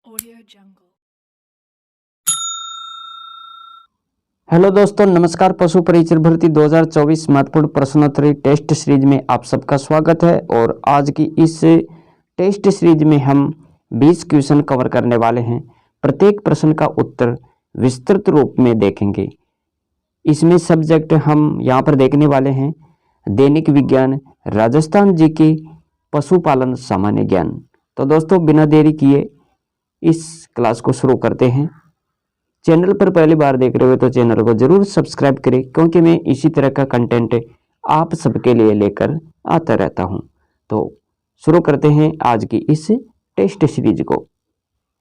Audio Jungle। Hello दोस्तों, नमस्कार। पशु परिचय भर्ती 2024 महत्वपूर्ण प्रश्नोत्तरी टेस्ट सीरीज में आप सबका स्वागत है। और आज की इस टेस्ट सीरीज में हम 20 क्वेश्चन कवर करने वाले हैं। प्रत्येक प्रश्न का उत्तर विस्तृत रूप में देखेंगे। इसमें सब्जेक्ट हम यहाँ पर देखने वाले हैं दैनिक विज्ञान, राजस्थान जीके, पशुपालन, सामान्य ज्ञान। तो दोस्तों, बिना देरी किए इस क्लास को शुरू करते हैं। चैनल पर पहली बार देख रहे हो तो चैनल को जरूर सब्सक्राइब करें, क्योंकि मैं इसी तरह का कंटेंट आप सबके लिए लेकर आता रहता हूं। तो शुरू करते हैं आज की इस टेस्ट सीरीज को।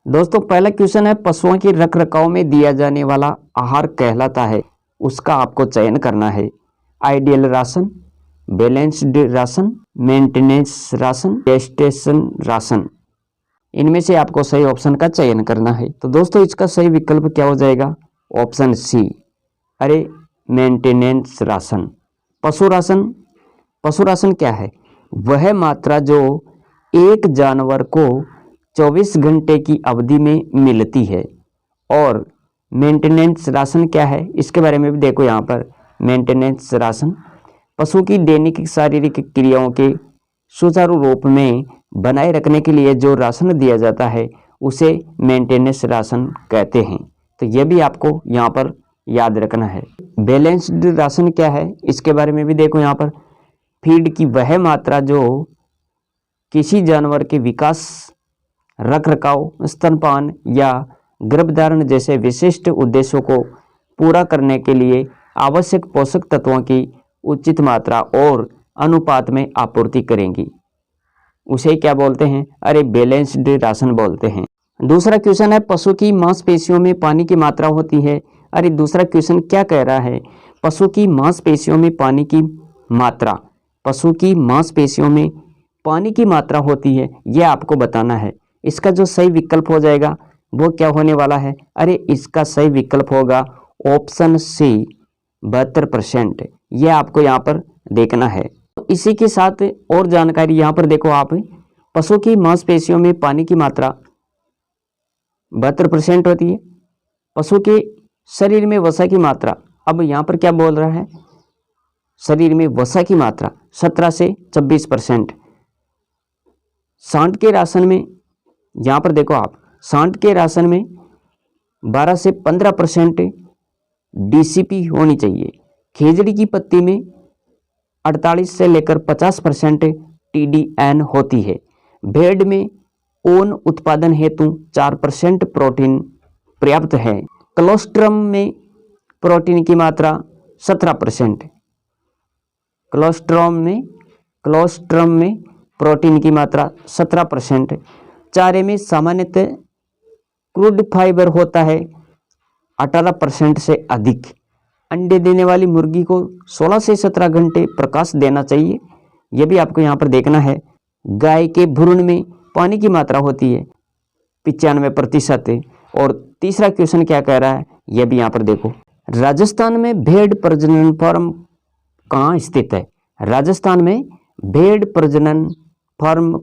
दोस्तों, पहला क्वेश्चन है, पशुओं के रखरखाव में दिया जाने वाला आहार कहलाता है, उसका आपको चयन करना है। Ideal ration, balanced ration, maintenance ration, gestation ration. इनमें से आपको सही ऑप्शन का चयन करना है। तो दोस्तों, इसका सही विकल्प क्या हो जाएगा? ऑप्शन सी, अरे मेंटेनेंस राशन। पशु राशन क्या है? वह मात्रा जो एक जानवर को 24 घंटे की अवधि में मिलती है। और मेंटेनेंस राशन क्या है, इसके बारे में भी देखो। यहाँ पर मेंटेनेंस राशन पशु की दैनिक शारीरिक क्रियाओं के सुचारू रूप में बनाए रखने के लिए जो राशन दिया जाता है उसे मेंटेनेंस राशन कहते हैं। तो यह भी आपको यहाँ पर याद रखना है। बैलेंस्ड राशन क्या है, इसके बारे में भी देखो। यहाँ पर फीड की वह मात्रा जो किसी जानवर के विकास, रखरखाव, स्तनपान या गर्भधारण जैसे विशिष्ट उद्देश्यों को पूरा करने के लिए आवश्यक पोषक तत्वों की उचित मात्रा और अनुपात में आपूर्ति करेंगी, उसे क्या बोलते हैं? अरे बैलेंस्ड राशन बोलते हैं। दूसरा क्वेश्चन है, पशु की मांसपेशियों में पानी की मात्रा होती है। अरे दूसरा क्वेश्चन क्या कह रहा है? पशु की मांसपेशियों में पानी की मात्रा, पशु की मांसपेशियों में पानी की मात्रा होती है, यह आपको बताना है। इसका जो सही विकल्प हो जाएगा वो क्या होने वाला है? अरे इसका सही विकल्प होगा ऑप्शन सी, 72%। यह आपको यहाँ पर देखना है। इसी के साथ और जानकारी यहाँ पर देखो आप, पशु की मांसपेशियों में पानी की मात्रा 72% होती है। पशु के शरीर में वसा की मात्रा, अब यहाँ पर क्या बोल रहा है? शरीर में वसा की मात्रा 17 से 26%। सांड के राशन में, यहाँ पर देखो आप, सांड के राशन में 12 से 15% डीसीपी होनी चाहिए। खेजड़ी की पत्ती में 48 से लेकर 50% टीडीएन होती है। भेड़ में ऊन उत्पादन हेतु 4% प्रोटीन पर्याप्त है। कोलोस्ट्रम में प्रोटीन की मात्रा 17%। कोलोस्ट्रम में प्रोटीन की मात्रा 17%। चारे में सामान्यतः क्रूड फाइबर होता है 18% से अधिक। अंडे देने वाली मुर्गी को 16 से 17 घंटे प्रकाश देना चाहिए, यह भी आपको यहाँ पर देखना है। गाय के भ्रूण में पानी की मात्रा होती है 95%। और तीसरा क्वेश्चन क्या कह रहा है, यह भी यहाँ पर देखो। राजस्थान में भेड़ प्रजनन फार्म कहाँ स्थित है? राजस्थान में भेड़ प्रजनन फार्म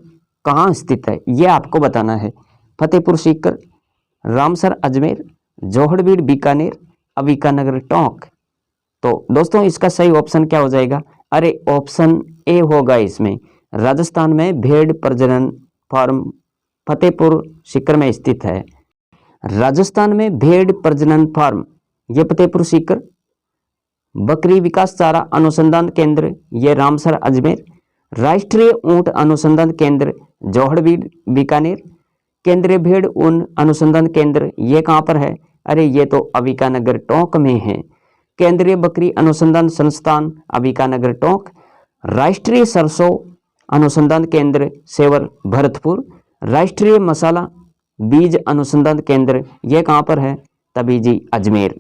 कहाँ स्थित है, यह आपको बताना है। फतेहपुर सीकर, रामसर अजमेर, जोहड़बीड़ बीकानेर, अबीकानगर टोंक। तो दोस्तों, इसका सही ऑप्शन क्या हो जाएगा? अरे ऑप्शन ए होगा इसमें। राजस्थान में भेड़ प्रजनन फार्म फतेहपुर सीकर में स्थित है। राजस्थान में भेड़ प्रजनन फार्म, ये फतेहपुर सीकर। बकरी विकास चारा अनुसंधान केंद्र, ये रामसर अजमेर। राष्ट्रीय ऊंट अनुसंधान केंद्र, जोहड़बीड़ बीकानेर। केंद्रीय भेड़ ऊन अनुसंधान केंद्र, ये कहाँ पर है? अरे ये तो अबीकानगर टोंक में है। केंद्रीय बकरी अनुसंधान संस्थान, अबीकानगर टोंक। राष्ट्रीय सरसों अनुसंधान केंद्र, सेवर भरतपुर। राष्ट्रीय मसाला बीज अनुसंधान केंद्र, यह कहाँ पर है? तबीजी अजमेर।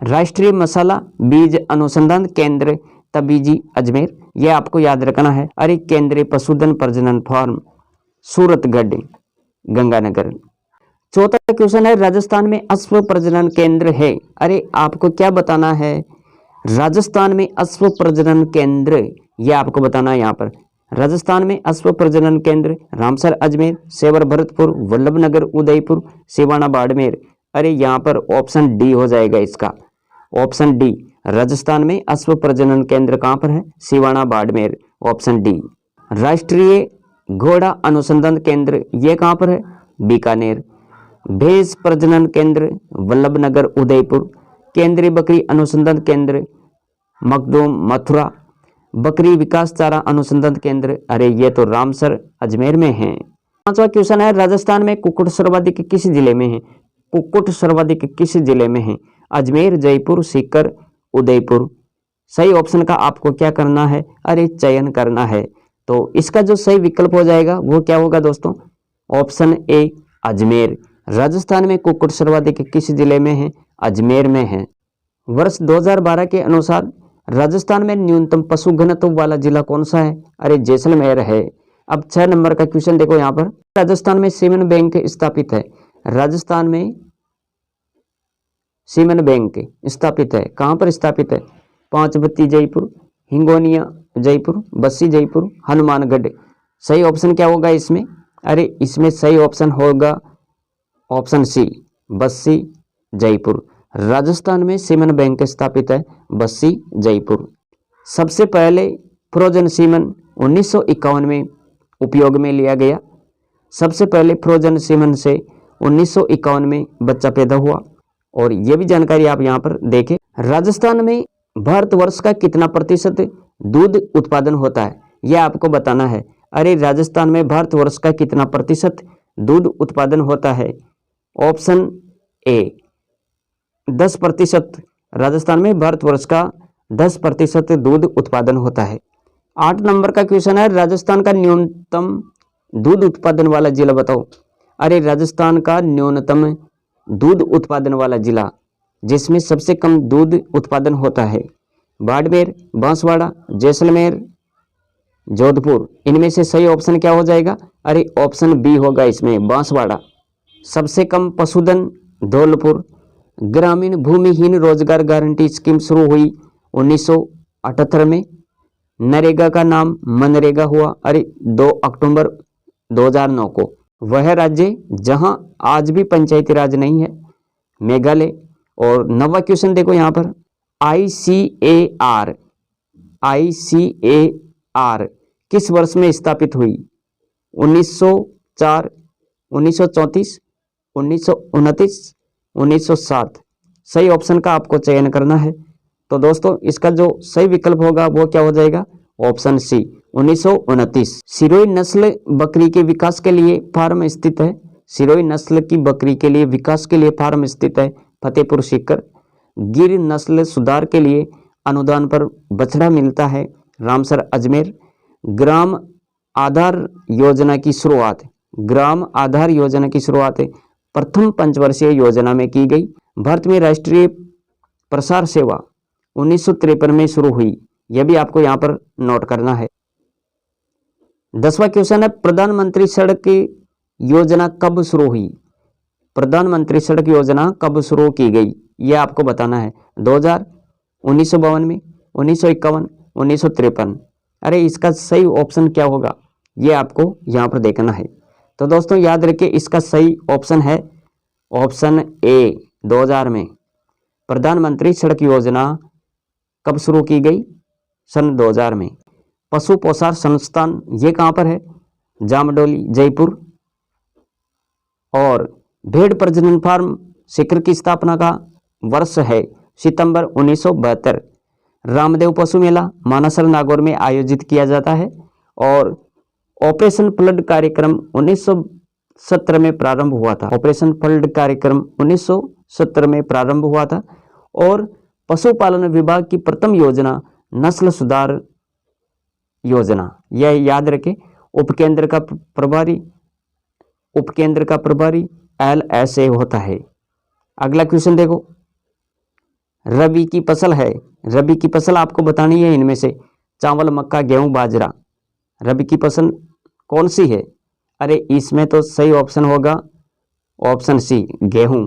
राष्ट्रीय मसाला बीज अनुसंधान केंद्र, तबीजी अजमेर, यह आपको याद रखना है। अरे केंद्रीय पशुधन प्रजनन फार्म, सूरतगढ़, गंगानगर। चौथा क्वेश्चन है, राजस्थान में अश्व प्रजनन केंद्र है। अरे आपको क्या बताना है? राजस्थान में अश्व प्रजनन केंद्र, यह आपको बताना है यहाँ पर। राजस्थान में अश्व प्रजनन केंद्र रामसर अजमेर, सेवर भरतपुर, वल्लभनगर उदयपुर, सिवाना बाड़मेर। अरे यहाँ पर ऑप्शन डी हो जाएगा इसका, ऑप्शन डी। राजस्थान में अश्व प्रजनन केंद्र कहाँ पर है? Siwana Barmer, option D. राष्ट्रीय घोड़ा अनुसंधान केंद्र ये कहाँ पर है? बीकानेर। भैंस प्रजनन केंद्र वल्लभनगर उदयपुर। केंद्रीय बकरी अनुसंधान केंद्र मखदूम मथुरा। बकरी विकास चारा अनुसंधान केंद्र, अरे ये तो रामसर अजमेर में है। पांचवा क्वेश्चन है, राजस्थान में कुक्कुट सर्वाधिक किस जिले में है? कुक्कुट सर्वाधिक किस जिले में है? अजमेर, जयपुर, सीकर, उदयपुर। सही ऑप्शन का आपको क्या करना है? अरे चयन करना है। तो इसका जो सही विकल्प हो जाएगा वो क्या होगा दोस्तों? Option A Ajmer. राजस्थान में कुक्कुट सर्वाधिक किस जिले में है? अजमेर में है। वर्ष 2012 के अनुसार राजस्थान में न्यूनतम पशु घनत्व वाला जिला कौन सा है? अरे जैसलमेर है। अब 6 नंबर का क्वेश्चन देखो यहाँ पर, राजस्थान में सीमेंट बैंक स्थापित है। राजस्थान में सीमेंट बैंक स्थापित है, कहाँ पर स्थापित है? पांचबत्ती जयपुर, हिंगोनिया जयपुर, बस्सी जयपुर, हनुमानगढ़। सही ऑप्शन क्या होगा इसमें? अरे इसमें सही ऑप्शन होगा ऑप्शन सी बस्सी जयपुर। राजस्थान में सीमेंट बैंक स्थापित है बस्सी जयपुर। सबसे पहले फ्रोजन सीमेंट 1951 में उपयोग में लिया गया। सबसे पहले फ्रोजन सीमेंट से 1951 में बच्चा पैदा हुआ। और ये भी जानकारी आप यहाँ पर देखें, राजस्थान में भारतवर्ष का कितना प्रतिशत दूध उत्पादन होता है यह आपको बताना है। अरे राजस्थान में भारतवर्ष का कितना प्रतिशत दूध उत्पादन होता है? Option A 10%। राजस्थान में भारतवर्ष का 10% दूध उत्पादन होता है। 8 नंबर का क्वेश्चन है, राजस्थान का न्यूनतम दूध उत्पादन वाला जिला बताओ। अरे राजस्थान का न्यूनतम दूध उत्पादन वाला जिला जिसमें सबसे कम दूध उत्पादन होता है, बाड़मेर, बांसवाड़ा, जैसलमेर, जोधपुर। इनमें से सही ऑप्शन क्या हो जाएगा? अरे ऑप्शन बी होगा इसमें, बांसवाड़ा। सबसे कम पशुधन धौलपुर। ग्रामीण भूमिहीन रोजगार गारंटी स्कीम शुरू हुई 1978 में। नरेगा का नाम मनरेगा हुआ अरे 2 अक्टूबर 2009 को। वह राज्य जहां आज भी पंचायती राज नहीं है, मेघालय। और 9वां क्वेश्चन देखो यहाँ पर, ICAR किस वर्ष में स्थापित हुई? 1904, 1934, 1929, 1907। सही ऑप्शन का आपको चयन करना है। तो दोस्तों इसका जो सही विकल्प होगा वो क्या हो जाएगा? Option C 1929। सिरोही नस्ल बकरी के विकास के लिए फार्म स्थित है। सिरोही नस्ल की बकरी के लिए विकास के लिए फार्म स्थित है फतेहपुर सीकर। गिर नस्ल सुधार के लिए अनुदान पर बछड़ा मिलता है रामसर अजमेर। ग्राम आधार योजना की शुरुआत, ग्राम आधार योजना की शुरुआत प्रथम पंचवर्षीय योजना में की गई। भारत में राष्ट्रीय प्रसार सेवा 1953 में शुरू हुई। यह भी आपको यहाँ पर नोट करना है। 10वां क्वेश्चन है, प्रधानमंत्री सड़क योजना कब शुरू हुई? प्रधानमंत्री सड़क योजना कब शुरू की गई यह आपको बताना है। 2000, 1952 में, 1951, 1953। अरे इसका सही ऑप्शन क्या होगा ये आपको यहाँ पर देखना है। तो दोस्तों याद रखिए इसका सही ऑप्शन है ऑप्शन ए 2000 में। प्रधानमंत्री सड़क योजना कब शुरू की गई? सन 2000 में। पशु पोषण संस्थान ये कहाँ पर है? जामडोली जयपुर। और भेड़ प्रजनन फार्म सीकर की स्थापना का वर्ष है सितंबर 1972। रामदेव पशु मेला मानसर नागौर में आयोजित किया जाता है। और ऑपरेशन फ्लड कार्यक्रम 1970 में प्रारंभ हुआ था। ऑपरेशन फ्लड कार्यक्रम 1970 में प्रारंभ हुआ था। और पशुपालन विभाग की प्रथम योजना नस्ल सुधार योजना, यह याद रखें। उपकेंद्र का प्रभारी LSA होता है। अगला क्वेश्चन देखो, रबी की फसल है। रबी की फसल आपको बतानी है इनमें से चावल, मक्का, गेहूं, बाजरा। रबी की फसल कौन सी है? अरे इसमें तो सही ऑप्शन होगा ऑप्शन सी गेहूं।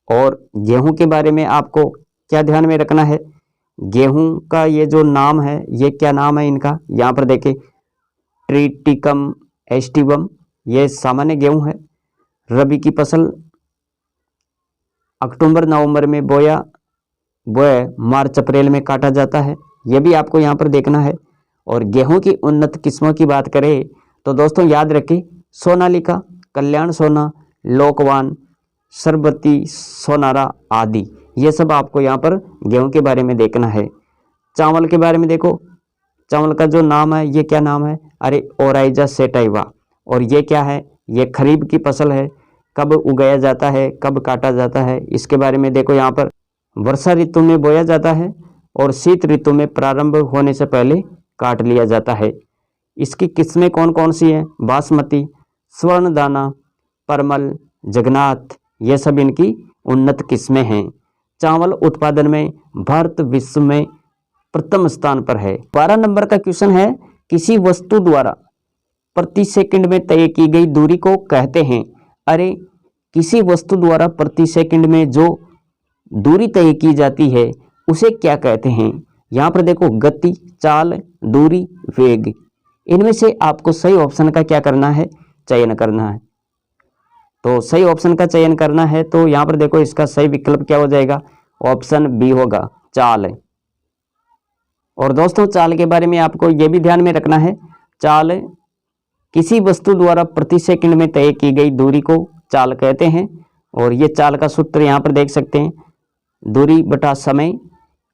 और गेहूं के बारे में आपको क्या ध्यान में रखना है? गेहूं का ये जो नाम है, ये क्या नाम है इनका, यहाँ पर देखें ट्रिटिकम एस्टिवम, ये सामान्य गेहूं है। रबी की फसल अक्टूबर नवंबर में बोए मार्च अप्रैल में काटा जाता है, ये भी आपको यहाँ पर देखना है। और गेहूं की उन्नत किस्मों की बात करें तो दोस्तों याद रखें सोनालिका, कल्याण सोना, लोकवान, सरबती, सोनारा आदि, ये सब आपको यहाँ पर गेहूं के बारे में देखना है। चावल के बारे में देखो, चावल का जो नाम है ये क्या नाम है, अरे ओराइजा सेटाइवा। और ये क्या है, ये खरीफ की फसल है। कब उगाया जाता है, कब काटा जाता है, इसके बारे में देखो। यहाँ पर वर्षा ऋतु में बोया जाता है और शीत ऋतु में प्रारंभ होने से पहले काट लिया जाता है। इसकी किस्में कौन कौन सी हैं, बासमती, स्वर्णदाना, परमल, जगन्नाथ, ये सब इनकी उन्नत किस्में हैं। चावल उत्पादन में भारत विश्व में प्रथम स्थान पर है। 12 नंबर का क्वेश्चन है, किसी वस्तु द्वारा प्रति सेकंड में तय की गई दूरी को कहते हैं। अरे किसी वस्तु द्वारा प्रति सेकंड में जो दूरी तय की जाती है उसे क्या कहते हैं। यहाँ पर देखो गति, चाल, दूरी, वेग, इनमें से आपको सही ऑप्शन का क्या करना है, चयन करना है। तो सही ऑप्शन का चयन करना है तो यहाँ पर देखो इसका सही विकल्प क्या हो जाएगा, ऑप्शन बी होगा, चाल। और दोस्तों चाल के बारे में आपको ये भी ध्यान में रखना है, चाल किसी वस्तु द्वारा प्रति सेकंड में तय की गई दूरी को चाल कहते हैं। और ये चाल का सूत्र यहाँ पर देख सकते हैं, दूरी बटा समय।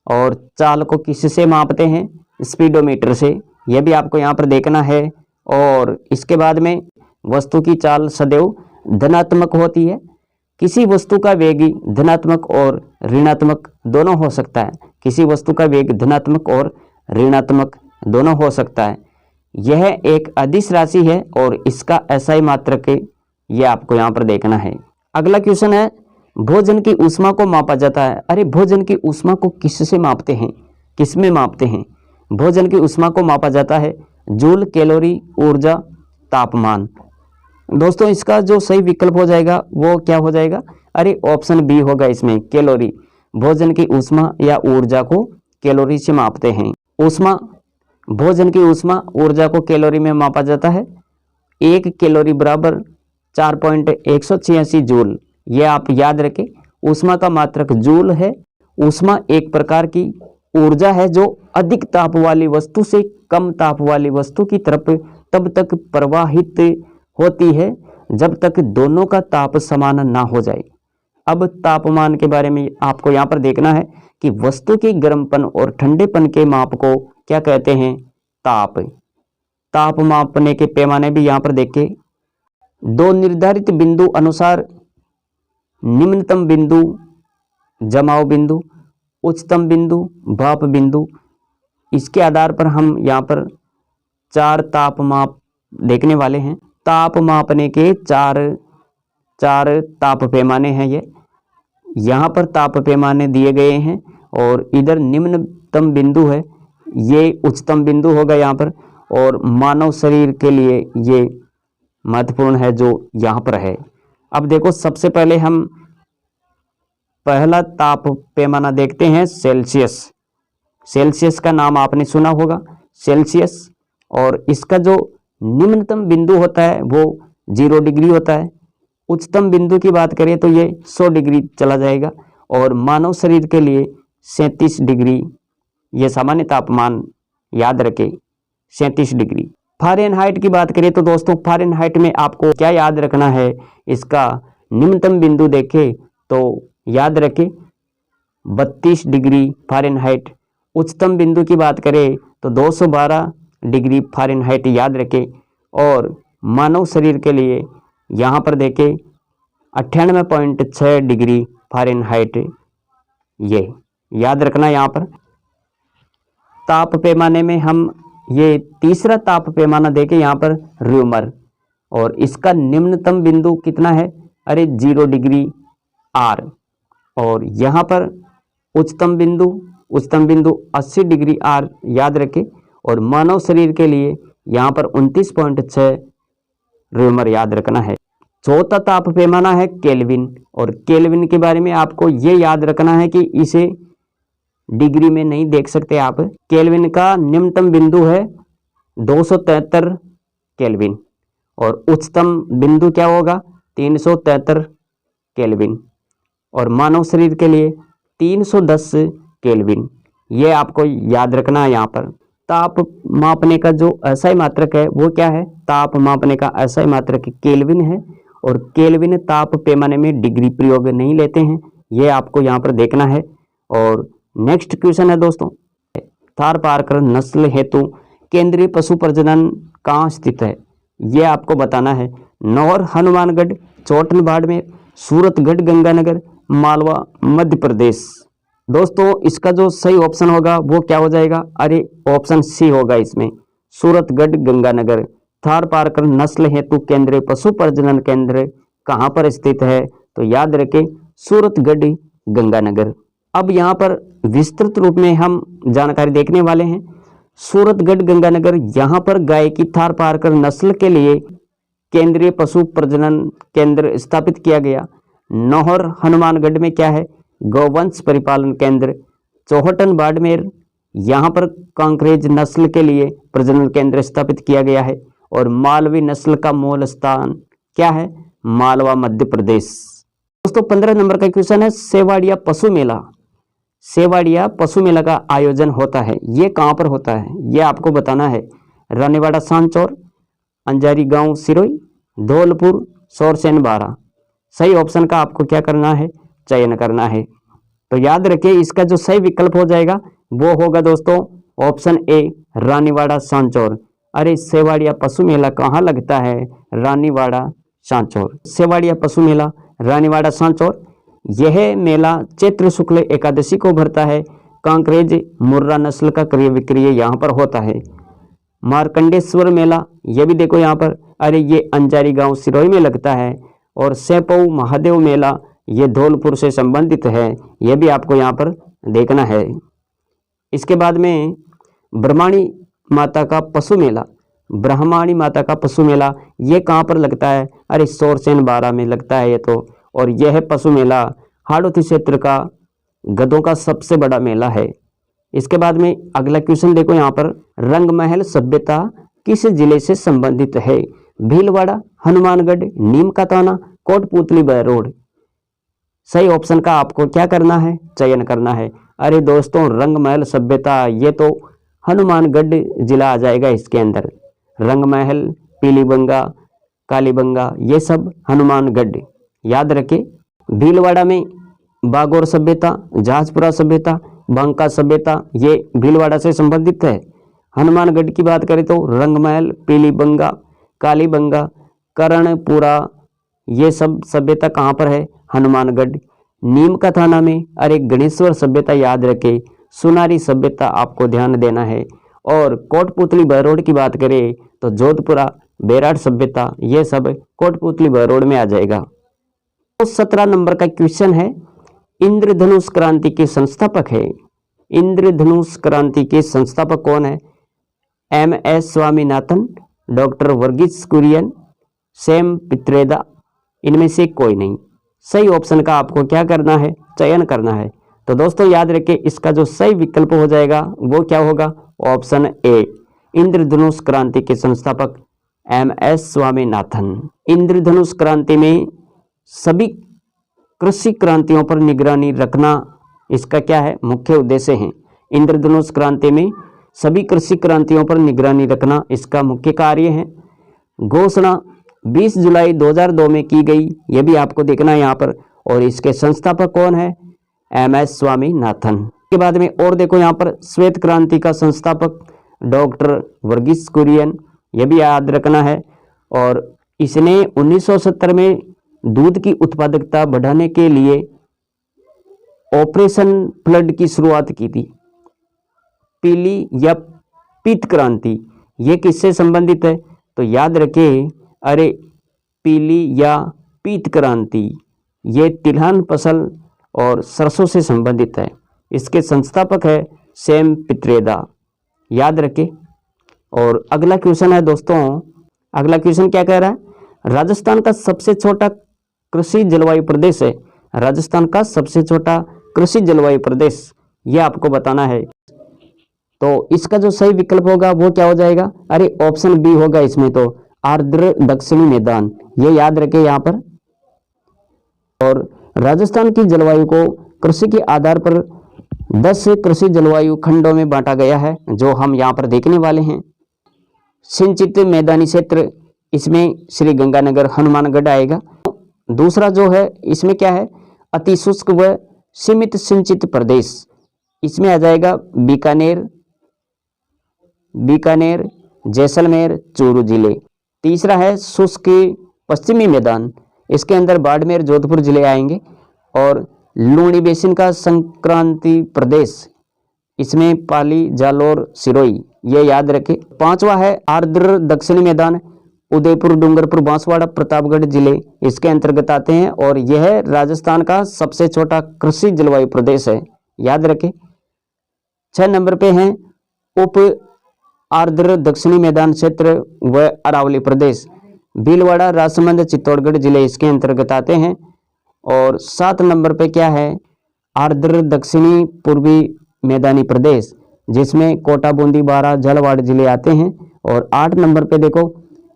और चाल को किससे मापते हैं, स्पीडोमीटर से, यह भी आपको यहाँ पर देखना है। और इसके बाद में वस्तु की चाल सदैव धनात्मक होती है। किसी वस्तु का वेग धनात्मक और ऋणात्मक दोनों हो सकता है। किसी वस्तु का वेग धनात्मक और ऋणात्मक दोनों हो सकता है। यह एक अदिश राशि है और इसका एसआई मात्रक ये आपको यहाँ पर देखना है। अगला क्वेश्चन है, भोजन की ऊष्मा को मापा जाता है। अरे भोजन की ऊष्मा को किससे मापते हैं, किसमें मापते हैं। भोजन की ऊष्मा को मापा जाता है जूल, कैलोरी, ऊर्जा, तापमान। दोस्तों इसका जो सही विकल्प हो जाएगा वो क्या हो जाएगा, अरे ऑप्शन बी होगा इसमें, कैलोरी। भोजन की ऊष्मा या ऊर्जा को कैलोरी से मापते हैं। ऊष्मा, भोजन की ऊष्मा ऊर्जा को कैलोरी में मापा जाता है। 1 कैलोरी बराबर 4.186 जूल, ये आप याद रखें। ऊष्मा का मात्रक जूल है। ऊष्मा एक प्रकार की ऊर्जा है जो अधिक ताप वाली वस्तु से कम ताप वाली वस्तु की तरफ तब तक प्रवाहित होती है जब तक दोनों का ताप समान ना हो जाए। अब तापमान के बारे में आपको यहाँ पर देखना है कि वस्तु के गर्मपन और ठंडेपन के माप को क्या कहते हैं, ताप। ताप मापने के पैमाने भी यहाँ पर देखें, 2 निर्धारित बिंदु अनुसार निम्नतम बिंदु जमाव बिंदु, उच्चतम बिंदु भाप बिंदु। इसके आधार पर हम यहाँ पर 4 ताप माप देखने वाले हैं। ताप मापने के चार ताप पैमाने हैं। ये यहाँ पर ताप पैमाने दिए गए हैं और इधर निम्नतम बिंदु है, ये उच्चतम बिंदु होगा यहाँ पर। और मानव शरीर के लिए ये महत्वपूर्ण है जो यहाँ पर है। अब देखो सबसे पहले हम पहला ताप पैमाना देखते हैं, सेल्सियस। सेल्सियस का नाम आपने सुना होगा, सेल्सियस। और इसका जो निम्नतम बिंदु होता है वो 0 डिग्री होता है। उच्चतम बिंदु की बात करें तो ये 100 डिग्री चला जाएगा। और मानव शरीर के लिए 37 डिग्री ये सामान्य तापमान याद रखें, 37 डिग्री। फ़ारेनहाइट की बात करें तो दोस्तों फ़ारेनहाइट में आपको क्या याद रखना है, इसका निम्नतम बिंदु देखें तो याद रखें 32 डिग्री फ़ारेनहाइट। उच्चतम बिंदु की बात करें तो 212 डिग्री फ़ारेनहाइट याद रखें। और मानव शरीर के लिए यहाँ पर देखें 98.6 डिग्री फ़ारेनहाइट, ये याद रखना। यहाँ पर ताप पैमाने में हम ये तीसरा ताप पैमाना देखें, यहाँ पर र्यूमर। और इसका निम्नतम बिंदु कितना है, अरे 0 डिग्री आर। और यहाँ पर उच्चतम बिंदु 80 डिग्री आर याद रखें। और मानव शरीर के लिए यहाँ पर 29.6 र्यूमर याद रखना है। चौथा ताप पैमाना है केल्विन। और केल्विन के बारे में आपको ये याद रखना है कि इसे डिग्री में नहीं देख सकते आप। केल्विन का निम्नतम बिंदु है 273 केल्विन और उच्चतम बिंदु क्या होगा 373 केल्विन और मानव शरीर के लिए 310 केल्विन। ये आपको याद रखना है। यहाँ पर ताप मापने का जो एसआई मात्रक है वो क्या है, ताप मापने का एसआई मात्रक केल्विन है और केल्विन ताप पैमाने में डिग्री प्रयोग नहीं लेते हैं, ये आपको यहाँ पर देखना है। और नेक्स्ट क्वेश्चन है दोस्तों, थारपारकर नस्ल हेतु केंद्रीय पशु प्रजनन कहाँ स्थित है, ये आपको बताना है। नौर, हनुमानगढ़, चोटन बाड़मेर, सूरतगढ़, गंगानगर, मालवा, मध्य प्रदेश। दोस्तों इसका जो सही ऑप्शन होगा वो क्या हो जाएगा, अरे ऑप्शन सी होगा इसमें, सूरतगढ़, गंगानगर। थारपारकर नस्ल हेतु केंद्रीय पशु प्रजनन केंद्र कहाँ पर स्थित है, तो याद रखें सूरतगढ़, गंगानगर। अब यहाँ पर विस्तृत रूप में हम जानकारी देखने वाले हैं। सूरतगढ़, गंगानगर, यहाँ पर गाय की थारपारकर नस्ल के लिए केंद्रीय पशु प्रजनन केंद्र स्थापित किया गया। नौहर, हनुमानगढ़ में क्या है, गौवंश परिपालन केंद्र। चौहटन, बाड़मेर, यहाँ पर कांकरेज नस्ल के लिए प्रजनन केंद्र स्थापित किया गया है। और मालवी नस्ल का मूल स्थान क्या है, मालवा, मध्य प्रदेश। दोस्तों 15 नंबर का क्वेश्चन है, सेवाड़िया पशु मेला। सेवाड़िया पशु मेला का आयोजन होता है, ये कहाँ पर होता है, ये आपको बताना है। रानीवाड़ा, सांचौर, अंजारी गांव, सिरोही, धौलपुर, सोरसेन, बारा। सही ऑप्शन का आपको क्या करना है, चयन करना है। तो याद रखिए इसका जो सही विकल्प हो जाएगा वो होगा दोस्तों ऑप्शन ए, रानीवाड़ा, सांचौर। अरे सेवाड़िया पशु मेला कहाँ लगता है, रानीवाड़ा, सांचौर। सेवाड़िया पशु मेला रानीवाड़ा, सांचौर। यह मेला चैत्र शुक्ल एकादशी को भरता है। कांकरेज मुर्रा नस्ल का क्रय विक्रय यहाँ पर होता है। मार्कंडेश्वर मेला, यह भी देखो यहाँ पर, अरे ये अंजारी गांव, सिरोही में लगता है। और सेपऊ महादेव मेला, ये धौलपुर से संबंधित है, यह भी आपको यहाँ पर देखना है। इसके बाद में ब्रह्माणी माता का पशु मेला, ब्रह्माणी माता का पशु मेला ये कहाँ पर लगता है, अरे सोरसेन, बारा में लगता है ये तो। और यह पशु मेला हाड़ौती क्षेत्र का गधों का सबसे बड़ा मेला है। इसके बाद में अगला क्वेश्चन देखो यहाँ पर, रंगमहल सभ्यता किस जिले से संबंधित है, भीलवाड़ा, हनुमानगढ़, नीम का ताना, कोटपुतली, बहरोड। सही ऑप्शन का आपको क्या करना है, चयन करना है। अरे दोस्तों रंगमहल सभ्यता ये तो हनुमानगढ़ जिला आ जाएगा इसके अंदर। रंगमहल, पीलीबंगा, कालीबंगा ये सब हनुमानगढ़। याद रखें भीलवाड़ा में बागौर सभ्यता, जहाजपुरा सभ्यता, बांका सभ्यता ये भीलवाड़ा से संबंधित है। हनुमानगढ़ की बात करें तो रंगमहल, पीलीबंगा, कालीबंगा, करणपुरा ये सब सभ्यता कहाँ पर है, हनुमानगढ़। नीम का थाना में अरे गणेश्वर सभ्यता याद रखे, सुनारी सभ्यता आपको ध्यान देना है। और कोटपुतली, बहरोड की बात करें तो जोधपुरा, बेराड सभ्यता ये सब कोटपुतली, बहरोड में आ जाएगा। तो 17 नंबर का क्वेश्चन है, इंद्रधनुष क्रांति के संस्थापक है। इंद्रधनुष क्रांति के संस्थापक कौन है, MS Swaminathan, doctor Varghese Kurien, Sam Pitroda, इनमें से कोई नहीं। सही ऑप्शन का आपको क्या करना है, चयन करना है। तो दोस्तों याद रखें इसका जो सही विकल्प हो जाएगा वो क्या होगा, ऑप्शन ए, इंद्रधनुष क्रांति के संस्थापक MS स्वामीनाथन। इंद्रधनुष क्रांति में सभी कृषि क्रांतियों पर निगरानी रखना इसका क्या है, मुख्य उद्देश्य है। इंद्रधनुष क्रांति में सभी कृषि क्रांतियों पर निगरानी रखना इसका मुख्य कार्य है। घोषणा 20 जुलाई 2002 में की गई, यह भी आपको देखना है यहाँ पर। और इसके संस्थापक कौन है, MS स्वामीनाथन। के बाद में और देखो यहाँ पर श्वेत क्रांति का संस्थापक डॉक्टर वर्गीस कुरियन, यह भी याद रखना है। और इसने 1970 में दूध की उत्पादकता बढ़ाने के लिए ऑपरेशन फ्लड की शुरुआत की थी। पीली या पीत क्रांति ये किससे संबंधित है, तो याद रखें अरे पीली या पीत क्रांति ये तिलहन फसल और सरसों से संबंधित है। इसके संस्थापक है सैम पित्रोदा, याद रखें। और अगला क्वेश्चन है दोस्तों, अगला क्वेश्चन क्या कह रहा है, राजस्थान का सबसे छोटा कृषि जलवायु प्रदेश है। राजस्थान का सबसे छोटा कृषि जलवायु प्रदेश ये आपको बताना है। तो इसका जो सही विकल्प होगा वो क्या हो जाएगा, अरे ऑप्शन बी होगा इसमें, तो आर्द्र दक्षिणी मैदान, ये याद रखें यहाँ पर। और राजस्थान की जलवायु को कृषि के आधार पर 10 कृषि जलवायु खंडों में बांटा गया है, जो हम यहाँ पर देखने वाले हैं। सिंचित मैदानी क्षेत्र, इसमें श्री गंगानगर हनुमानगढ़ आएगा। दूसरा जो है इसमें क्या है, अति शुष्क व सीमित सिंचित प्रदेश, इसमें आ जाएगा बीकानेर, जैसलमेर, चूरू जिले। तीसरा है शुष्क पश्चिमी मैदान, इसके अंदर बाड़मेर, जोधपुर जिले आएंगे। और लूणी बेसिन का संक्रांति प्रदेश, इसमें पाली, जालोर, सिरोही, ये याद रखें। पांचवा है आर्द्र दक्षिणी मैदान, उदयपुर, डूंगरपुर, बांसवाड़ा, प्रतापगढ़ जिले इसके अंतर्गत आते हैं। और यह राजस्थान का सबसे छोटा कृषि जलवायु प्रदेश है, याद रखें। 6 नंबर पे हैं उप आर्द्र दक्षिणी मैदान क्षेत्र व अरावली प्रदेश, भीलवाड़ा, राजसमंद, चित्तौड़गढ़ जिले इसके अंतर्गत आते हैं। और 7 नंबर पे क्या है, आर्द्र दक्षिणी पूर्वी मैदानी प्रदेश, जिसमें कोटा, बूंदी, बारां, झालावाड़ जिले आते हैं। और 8 नंबर पे देखो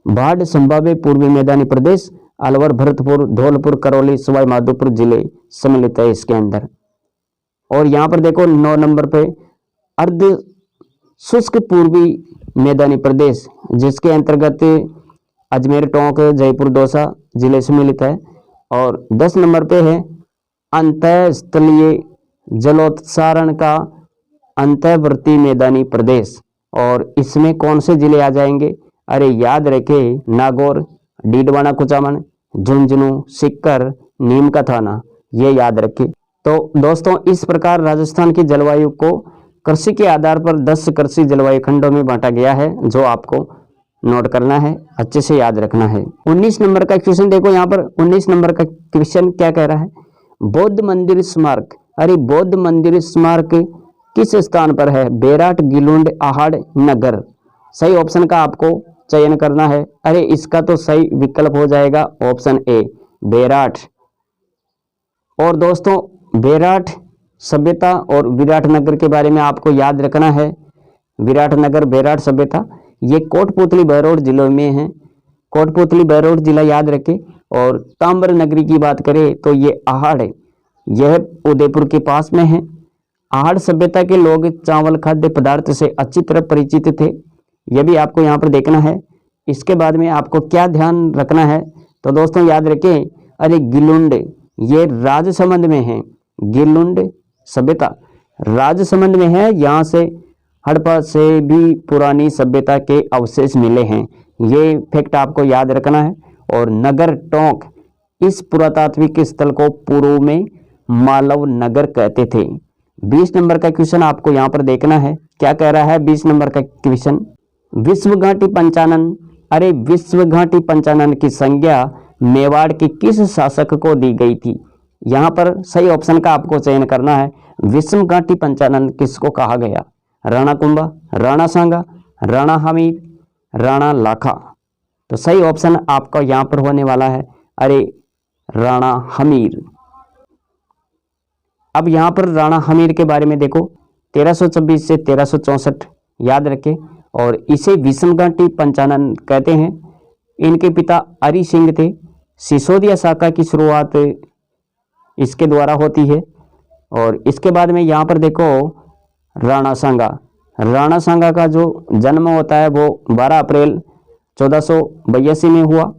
भाड़ संभाव्य पूर्वी मैदानी प्रदेश, अलवर, भरतपुर, धौलपुर, करौली, सवाई माधोपुर जिले सम्मिलित है इसके अंदर। और यहाँ पर देखो 9 नंबर पे अर्ध शुष्क पूर्वी मैदानी प्रदेश, जिसके अंतर्गत अजमेर, टोंक, जयपुर, दौसा जिले सम्मिलित है। और 10 नंबर पे है अंतःस्थलीय जलोत्सारण का अंतर्वर्ती मैदानी प्रदेश, और इसमें कौन से जिले आ जाएंगे, अरे याद रखें नागौर, डीडवाना, कुचामन, झुंझुनू, सीकर, नीम का थाना, ये याद रखें। तो दोस्तों इस प्रकार राजस्थान की जलवायु को कृषि के आधार पर 10 कृषि जलवायु खंडों में बांटा गया है, जो आपको नोट करना है, अच्छे से याद रखना है। 19 नंबर का क्वेश्चन देखो, यहाँ पर 19 नंबर का क्वेश्चन क्या कह रहा है, बौद्ध मंदिर स्मारक, अरे बौद्ध मंदिर स्मारक किस स्थान पर है, बेराट, गिलुंड, आहड़, नगर। सही ऑप्शन का आपको चयन करना है। अरे इसका तो सही विकल्प हो जाएगा ऑप्शन ए, बेराट। और दोस्तों बेराट सभ्यता और विराटनगर के बारे में आपको याद रखना है। विराटनगर, बेराट सभ्यता, ये कोटपुतली, बहरोड जिलों में है। कोटपुतली, बहरोड जिला याद रखें। और ताम्र नगरी की बात करें तो ये आहड़ है, यह उदयपुर के पास में है। आहड़ सभ्यता के लोग चावल खाद्य पदार्थ से अच्छी तरह परिचित थे, यह भी आपको यहाँ पर देखना है। इसके बाद में आपको क्या ध्यान रखना है, तो दोस्तों याद रखें, अरे गिलुंड, ये राजसमंद में है। गिलुंड सभ्यता राजसमंद में है, यहाँ से हड़प्पा से भी पुरानी सभ्यता के अवशेष मिले हैं, ये फैक्ट आपको याद रखना है। और नगर, टोंक, इस पुरातात्विक स्थल को पूर्व में मालव नगर कहते थे। 20 नंबर का क्वेश्चन आपको यहाँ पर देखना है, क्या कह रहा है 20 नंबर का क्वेश्चन, विश्वघाटी पंचानन, अरे विश्वघाटी पंचानन की संज्ञा मेवाड़ के किस शासक को दी गई थी। यहाँ पर सही ऑप्शन का आपको चयन करना है। विश्वघाटी पंचानन किसको कहा गया, राणा कुंभा, राणा सांगा, राणा हमीर, राणा लाखा। तो सही ऑप्शन आपका यहाँ पर होने वाला है, अरे राणा हमीर। अब यहाँ पर राणा हमीर के बारे में देखो, 1326 से 1364 याद रखें। और इसे विश्वघाटी पंचानन कहते हैं। इनके पिता अरि सिंह थे। सिसोदिया शाखा की शुरुआत इसके द्वारा होती है। और इसके बाद में यहाँ पर देखो राणा सांगा, राणा सांगा का जो जन्म होता है वो 12 अप्रैल 1482 में हुआ।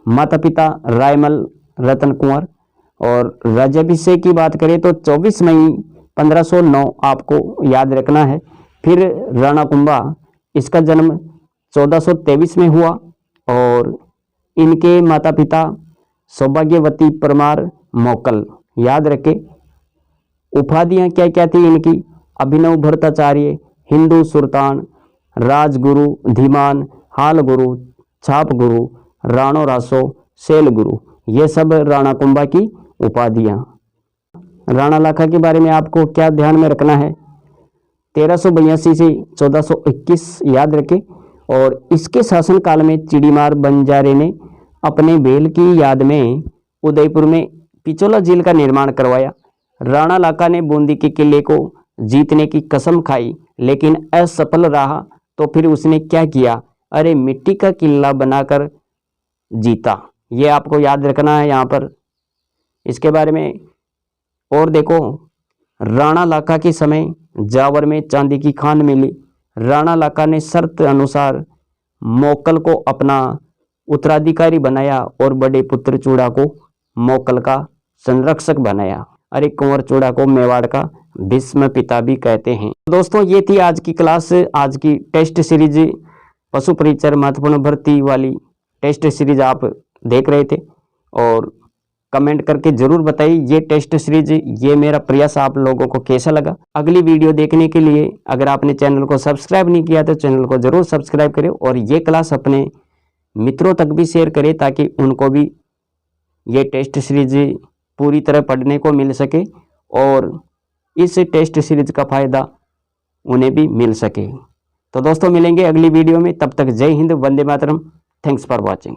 माता पिता रायमल रतन कुंवर। और राज्याभिषेक की बात करें तो 24 मई 1509 आपको याद रखना है। फिर राणा कुंभा, इसका जन्म 1423 में हुआ। और इनके माता पिता सौभाग्यवती परमार मोकल, याद रखें। उपाधियां क्या क्या थी इनकी, अभिनव भट्टाचार्य, हिंदू सुल्तान, राजगुरु, धीमान, हाल गुरु, छाप गुरु, राणो रासो, शैल गुरु, ये सब राणा कुंभा की उपाधियां। राणा लाखा के बारे में आपको क्या ध्यान में रखना है, 1382 से 1421 याद रखें। और इसके शासनकाल में चिड़ीमार बंजारे ने अपने बेल की याद में उदयपुर में पिचोला झील का निर्माण करवाया। राणा लाखा ने बूंदी के किले को जीतने की कसम खाई लेकिन असफल रहा, तो फिर उसने क्या किया? अरे मिट्टी का किला बनाकर जीता। ये आपको याद रखना है यहाँ पर। इसके बारे में और देखो, राणा लाका के समय जावर में चांदी की खान मिली। राणा लाका ने शर्त अनुसार मोकल को अपना उत्तराधिकारी बनाया और बड़े पुत्र चूड़ा को मोकल का संरक्षक बनाया। अरे कुंवर चूड़ा को मेवाड़ का भीष्म पिता भी कहते हैं। दोस्तों ये थी आज की क्लास, आज की टेस्ट सीरीज, पशु परिचर महत्वपूर्ण भर्ती वाली टेस्ट सीरीज आप देख रहे थे। और कमेंट करके जरूर बताइए ये टेस्ट सीरीज, ये मेरा प्रयास आप लोगों को कैसा लगा। अगली वीडियो देखने के लिए अगर आपने चैनल को सब्सक्राइब नहीं किया तो चैनल को जरूर सब्सक्राइब करें और ये क्लास अपने मित्रों तक भी शेयर करें ताकि उनको भी ये टेस्ट सीरीज पूरी तरह पढ़ने को मिल सके और इस टेस्ट सीरीज का फायदा उन्हें भी मिल सके। तो दोस्तों मिलेंगे अगली वीडियो में, तब तक जय हिंद, वंदे मातरम। Thanks for watching.